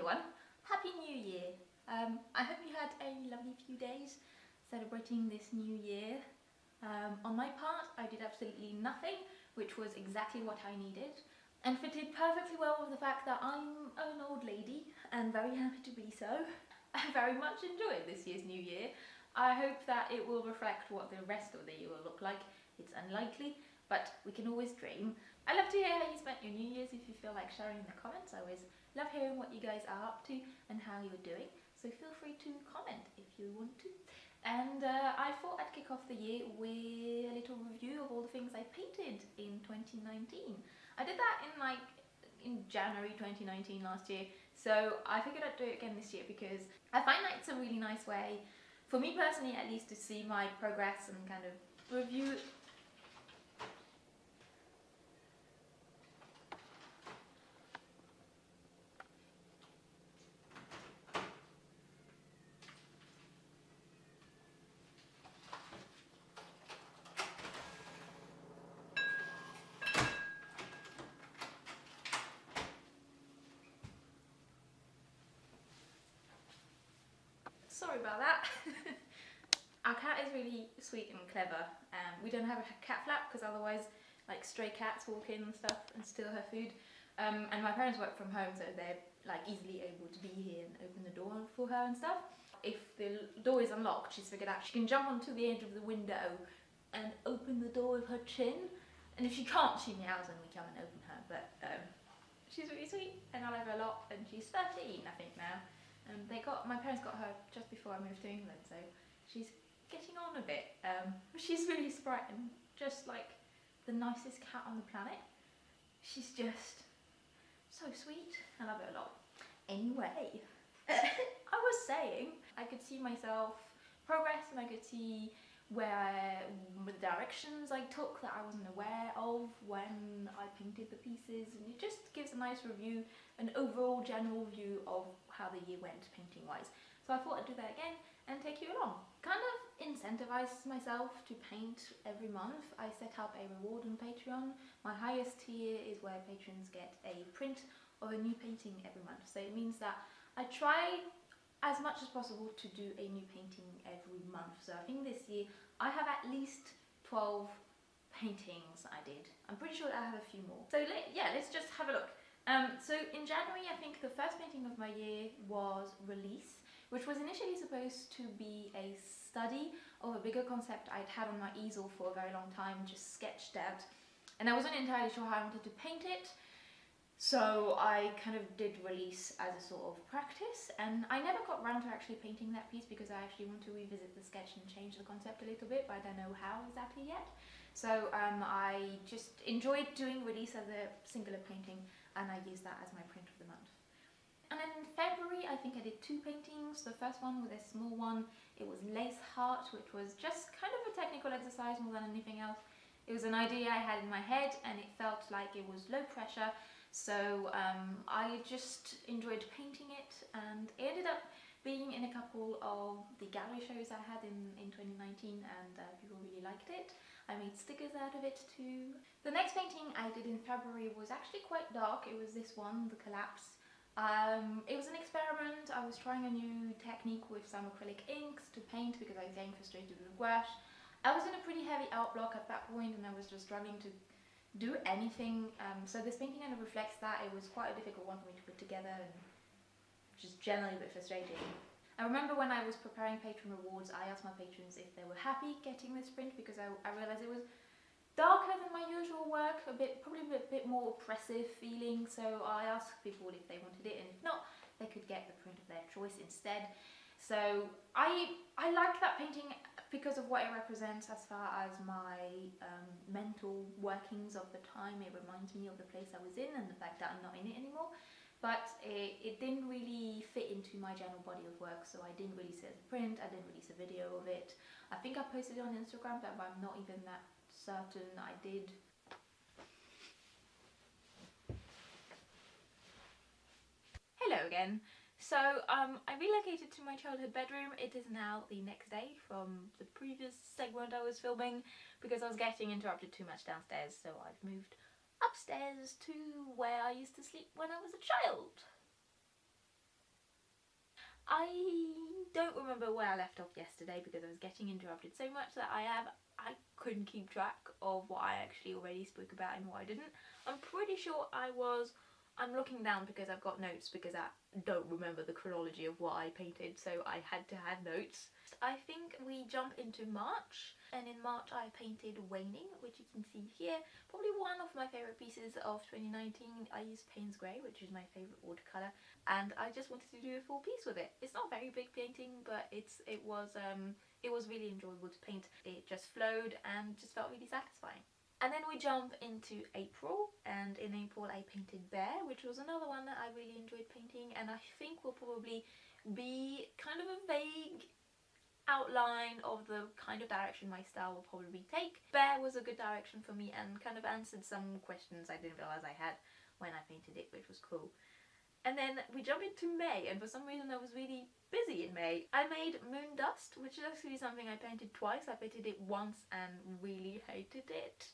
everyone, Happy New Year. I hope you had a lovely few days celebrating this new year. On my part, I did absolutely nothing, which was exactly what I needed, and fitted perfectly well with the fact that I'm an old lady and very happy to be so. I very much enjoyed this year's new year. I hope that it will reflect what the rest of the year will look like. It's unlikely, but we can always dream. I love to hear how you spent your New Year's. If you feel like sharing in the comments, I always love hearing what you guys are up to and how you're doing. So feel free to comment if you want to. And I thought I'd kick off the year with a little review of all the things I painted in 2019. I did that in January 2019 last year, so I figured I'd do it again this year because I find that it's a really nice way, for me personally at least, to see my progress and kind of review. Sorry about that. Our cat is really sweet and clever. We don't have a cat flap because otherwise like stray cats walk in and stuff and steal her food. And my parents work from home, so they're like easily able to be here and open the door for her and stuff. If the door is unlocked, she's figured out she can jump onto the edge of the window and open the door with her chin. And if she can't, she meows and we come and open her. But she's really sweet and I love her a lot, and she's 13 I think now. My parents got her just before I moved to England, so she's getting on a bit. She's really sprite and just like the nicest cat on the planet. She's just so sweet. I love her a lot. Anyway, I was saying I could see myself progress, and I could see the directions I took that I wasn't aware of when I painted the pieces, and it just gives a nice review, an overall general view of how the year went painting wise. So I thought I'd do that again and take you along. Kind of incentivize myself to paint every month. I set up a reward on Patreon. My highest tier is where patrons get a print of a new painting every month. So it means that I try as much as possible to do a new painting every month. So I think this year I have at least 12 paintings I did. I'm pretty sure I have a few more. So yeah, let's just have a look. So in January, I think the first painting of my year was Release, which was initially supposed to be a study of a bigger concept I'd had on my easel for a very long time, just sketched out, and I wasn't entirely sure how I wanted to paint it. So I kind of did Release as a sort of practice, and I never got around to actually painting that piece because I actually want to revisit the sketch and change the concept a little bit, but I don't know how exactly yet. So I just enjoyed doing Release as a singular painting, and I used that as my print of the month. And then in February, I think I did two paintings. The first one was a small one. It was Lace Heart, which was just kind of a technical exercise more than anything else. It was an idea I had in my head, and it felt like it was low pressure. So I just enjoyed painting it, and it ended up being in a couple of the gallery shows I had in 2019, and people really liked it. I made stickers out of it too. The next painting I did in February was actually quite dark. It was this one, The Collapse. It was an experiment. I was trying a new technique with some acrylic inks to paint because I was getting frustrated with gouache. I was in a pretty heavy art block at that point, and I was just struggling to do anything. So this painting kind of reflects that. It was quite a difficult one for me to put together, and just generally a bit frustrating. I remember when I was preparing patron rewards, I asked my patrons if they were happy getting this print, because I realised it was darker than my usual work, probably a bit more oppressive feeling. So I asked people if they wanted it, and if not, they could get the print of their choice instead. So I liked that painting because of what it represents as far as my mental workings of the time. It reminds me of the place I was in and the fact that I'm not in it anymore. But it didn't really fit into my general body of work, so I didn't release it as a print. I didn't release a video of it. I think I posted it on Instagram, but I'm not even that certain I did. Hello again. So I relocated to my childhood bedroom. It is now the next day from the previous segment I was filming because I was getting interrupted too much downstairs, so I've moved upstairs to where I used to sleep when I was a child. I don't remember where I left off yesterday because I was getting interrupted so much that I couldn't keep track of what I actually already spoke about and what I didn't. I'm pretty sure I'm looking down because I've got notes because I don't remember the chronology of what I painted, so I had to have notes. I think we jump into March, and in March I painted Waning, which you can see here. Probably one of my favourite pieces of 2019. I used Payne's Grey, which is my favourite watercolour, and I just wanted to do a full piece with it. It's not a very big painting, but it was really enjoyable to paint. It just flowed and just felt really satisfying. And then we jump into April, and in April I painted Bear, which was another one that I really enjoyed painting, and I think will probably be kind of a vague outline of the kind of direction my style will probably take. Bear was a good direction for me and kind of answered some questions I didn't realise I had when I painted it, which was cool. And then we jump into May, and for some reason I was really busy in May. I made Moon Dust, which is actually something I painted twice. I painted it once and really hated it.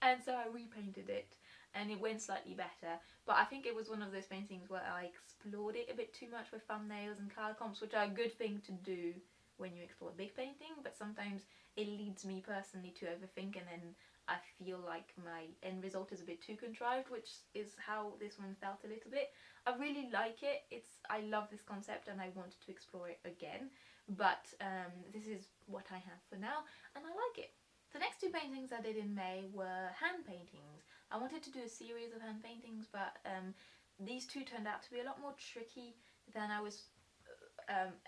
And so I repainted it and it went slightly better. But I think it was one of those paintings where I explored it a bit too much with thumbnails and colour comps, which are a good thing to do when you explore a big painting, but sometimes it leads me personally to overthink, and then I feel like my end result is a bit too contrived, which is how this one felt a little bit. I really like it. I love this concept and I wanted to explore it again, but this is what I have for now and I like it. The next two paintings I did in May were hand paintings. I wanted to do a series of hand paintings, but these two turned out to be a lot more tricky than I was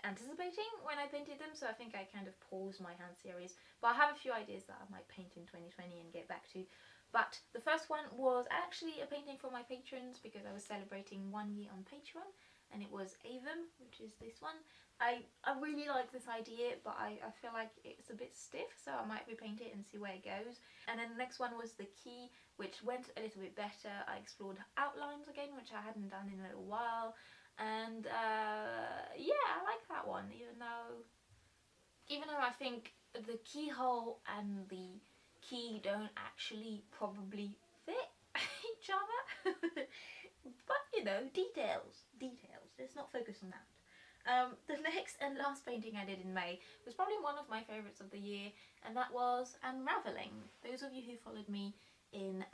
anticipating when I painted them, so I think I kind of paused my hand series. But I have a few ideas that I might paint in 2020 and get back to. But the first one was actually a painting for my patrons because I was celebrating 1 year on Patreon, and it was Avon, which is this one. I really like this idea, but I feel like it's a bit stiff, so I might repaint it and see where it goes. And then the next one was The Key, which went a little bit better. I explored outlines again, which I hadn't done in a little while. And yeah, I like that one, even though I think the keyhole and the key don't actually probably fit each other. But you know, details, let's not focus on that. The next and last painting I did in May was probably one of my favourites of the year, and that was Unravelling. Those of you who followed me in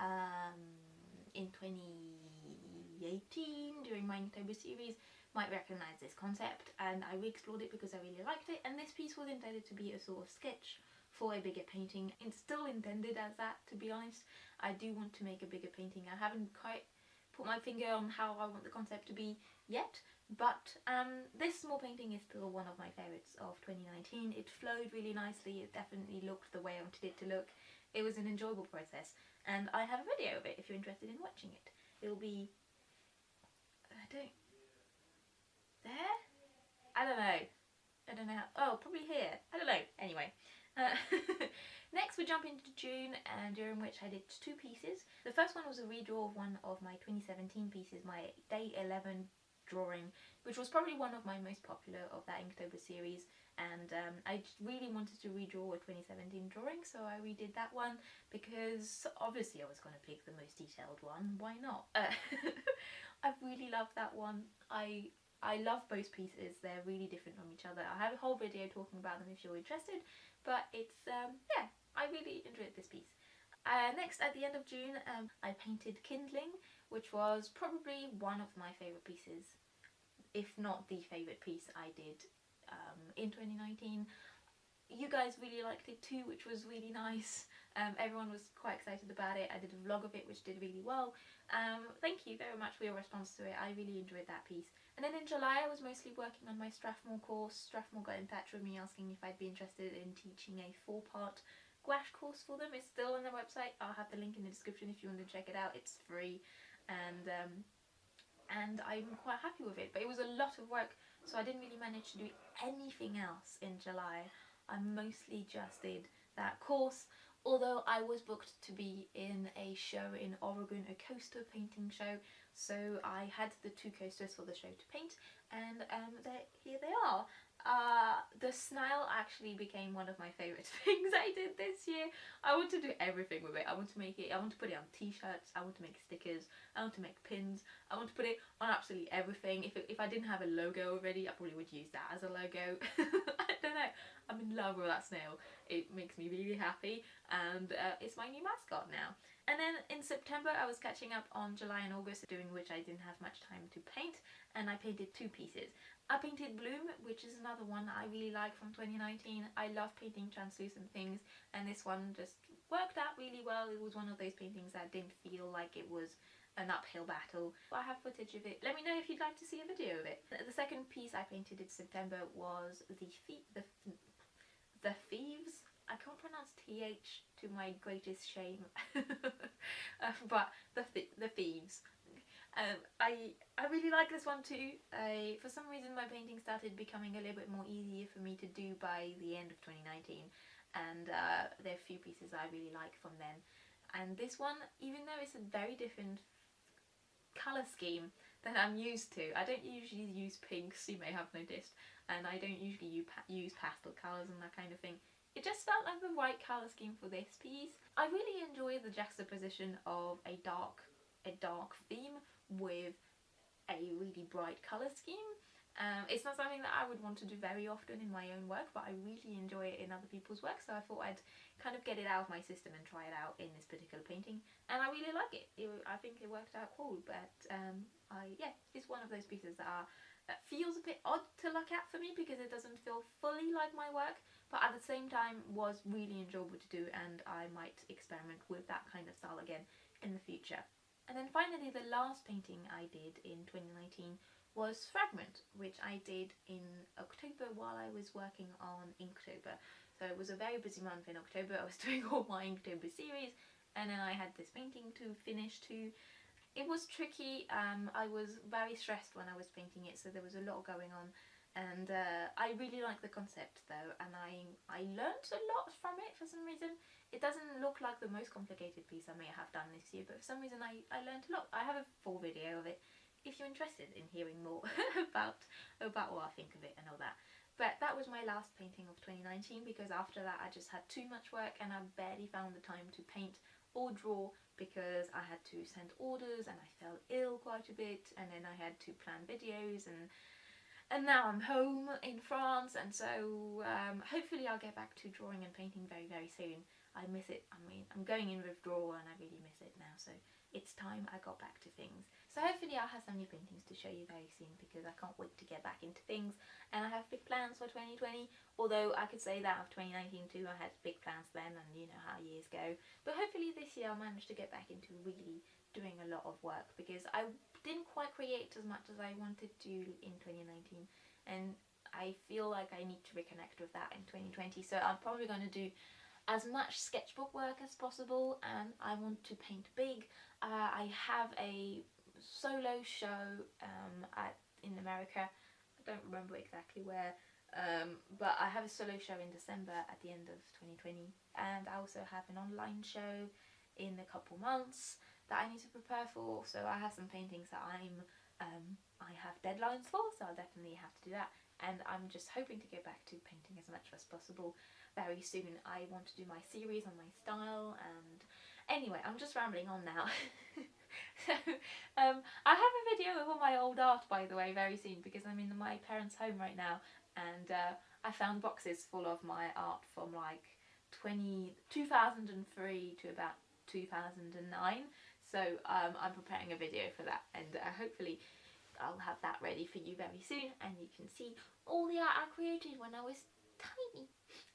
2018 during my Inktober series might recognise this concept, and I re-explored it because I really liked it, and this piece was intended to be a sort of sketch for a bigger painting. It's still intended as that, to be honest. I do want to make a bigger painting. I haven't quite put my finger on how I want the concept to be yet, but this small painting is still one of my favourites of 2019. It flowed really nicely. It definitely looked the way I wanted it to look. It was an enjoyable process, and I have a video of it if you're interested in watching it. It'll be there? I don't know. Oh, probably here. I don't know. Anyway. Next we jump into June, during which I did two pieces. The first one was a redraw of one of my 2017 pieces, my Day 11 drawing, which was probably one of my most popular of that Inktober series, and I really wanted to redraw a 2017 drawing, so I redid that one because obviously I was going to pick the most detailed one. Why not? I really love that one. I love both pieces. They're really different from each other. I have a whole video talking about them if you're interested, but it's yeah, I really enjoyed this piece. Next, at the end of June, I painted Kindling, which was probably one of my favourite pieces, if not the favourite piece I did in 2019. You guys really liked it too, which was really nice. Everyone was quite excited about it. I did a vlog of it, which did really well. Thank you very much for your response to it. I really enjoyed that piece. And then in July, I was mostly working on my Strathmore course. Strathmore got in touch with me asking if I'd be interested in teaching a 4-part gouache course for them. It's still on their website. I'll have the link in the description if you want to check it out. It's free, and I'm quite happy with it. But it was a lot of work, so I didn't really manage to do anything else in July. I mostly just did that course, although I was booked to be in a show in Oregon, a coaster painting show, so I had the 2 coasters for the show to paint, and here they are. the snail actually became one of my favourite things I did this year. I want to do everything with it. I want to make it, I want to put it on t-shirts, I want to make stickers, I want to make pins, I want to put it on absolutely everything. If I didn't have a logo already, I probably would use that as a logo. I don't know, I'm in love with that snail. It makes me really happy, and it's my new mascot now. And then in September I was catching up on July and August, doing which I didn't have much time to paint, and I painted 2 pieces. I painted Bloom, which is another one I really like from 2019. I love painting translucent things, and this one just worked out really well. It was one of those paintings that didn't feel like it was an uphill battle. I have footage of it. Let me know if you'd like to see a video of it. The second piece I painted in September was the Thieves. I can't pronounce TH to my greatest shame, but the Thieves. I really like this one too. For some reason my painting started becoming a little bit more easier for me to do by the end of 2019, and there are a few pieces I really like from then. And this one, even though it's a very different colour scheme than I'm used to, I don't usually use pinks, you may have noticed, and I don't usually use pastel colours and that kind of thing. It just felt like the right colour scheme for this piece. I really enjoy the juxtaposition of a dark theme with a really bright colour scheme. It's not something that I would want to do very often in my own work, but I really enjoy it in other people's work, so I thought I'd kind of get it out of my system and try it out in this particular painting, and I really like it. I think it worked out cool, but yeah, it's one of those pieces that feels a bit odd to look at for me because it doesn't feel fully like my work, but at the same time was really enjoyable to do, and I might experiment with that kind of style again in the future. And then finally, the last painting I did in 2019 was Fragment, which I did in October while I was working on Inktober. So it was a very busy month in October. I was doing all my Inktober series, and then I had this painting to finish too. It was tricky. I was very stressed when I was painting it, so there was a lot going on. And I really like the concept though, and I learnt a lot from it for some reason. It doesn't look like the most complicated piece I may have done this year, but for some reason I learnt a lot. I have a full video of it if you're interested in hearing more about what I think of it and all that. But that was my last painting of 2019, because after that I just had too much work and I barely found the time to paint or draw, because I had to send orders and I fell ill quite a bit, and then I had to plan videos, and now I'm home in France, and so hopefully I'll get back to drawing and painting very, very soon. I miss it. I mean, I'm going in withdrawal and I really miss it now, so it's time I got back to things. So hopefully I'll have some new paintings to show you very soon, because I can't wait to get back into things, and I have big plans for 2020, although I could say that of 2019 too. I had big plans then, and you know how years go, but hopefully this year I'll manage to get back into really doing a lot of work, because I didn't quite create as much as I wanted to in 2019, and I feel like I need to reconnect with that in 2020. So I'm probably going to do as much sketchbook work as possible, and I want to paint big. I have a solo show in America. I don't remember exactly where, but I have a solo show in December at the end of 2020, and I also have an online show in a couple months that I need to prepare for. So I have some paintings that I have deadlines for, so I'll definitely have to do that. And I'm just hoping to get back to painting as much as possible very soon. I want to do my series on my style, and anyway, I'm just rambling on now. So I have a video of all my old art, by the way, very soon, because I'm in my parents' home right now, and I found boxes full of my art from like 2003 to about 2009. So I'm preparing a video for that, and hopefully I'll have that ready for you very soon, and you can see all the art I created when I was tiny.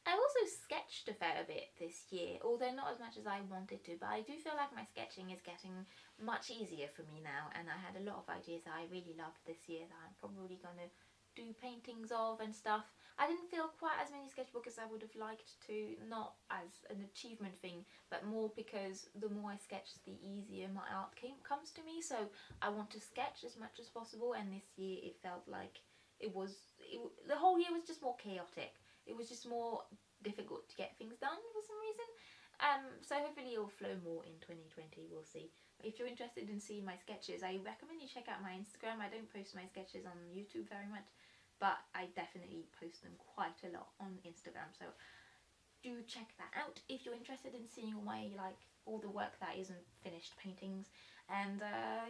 I also sketched a fair bit this year, although not as much as I wanted to, but I do feel like my sketching is getting much easier for me now, and I had a lot of ideas that I really loved this year that I'm probably going to do paintings of and stuff. I didn't feel quite as many sketchbooks as I would have liked to, not as an achievement thing, but more because the more I sketch, the easier my art comes to me. So I want to sketch as much as possible, and this year it felt like the whole year was just more chaotic. It was just more difficult to get things done for some reason. So hopefully it'll flow more in 2020, we'll see. If you're interested in seeing my sketches, I recommend you check out my Instagram. I don't post my sketches on YouTube very much. but I definitely post them quite a lot on Instagram, so do check that out if you're interested in seeing all my, like, all the work that isn't finished paintings. And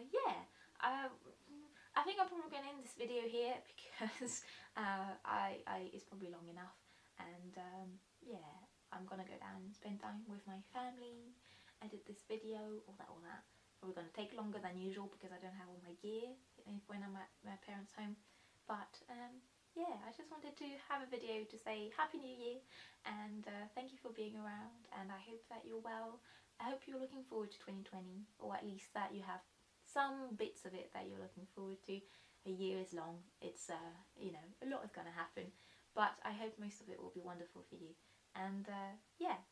yeah, I think I'm probably going to end this video here because it's probably long enough, and yeah, I'm going to go down and spend time with my family, edit this video, all that. Probably going to take longer than usual because I don't have all my gear when I'm at my parents' home, but yeah, I just wanted to have a video to say Happy New Year, and thank you for being around, and I hope that you're well. I hope you're looking forward to 2020, or at least that you have some bits of it that you're looking forward to. A year is long, it's you know, a lot is going to happen, but I hope most of it will be wonderful for you. And yeah,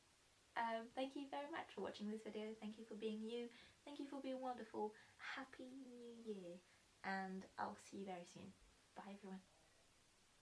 thank you very much for watching this video. Thank you for being you, thank you for being wonderful. Happy New Year, and I'll see you very soon. Bye everyone.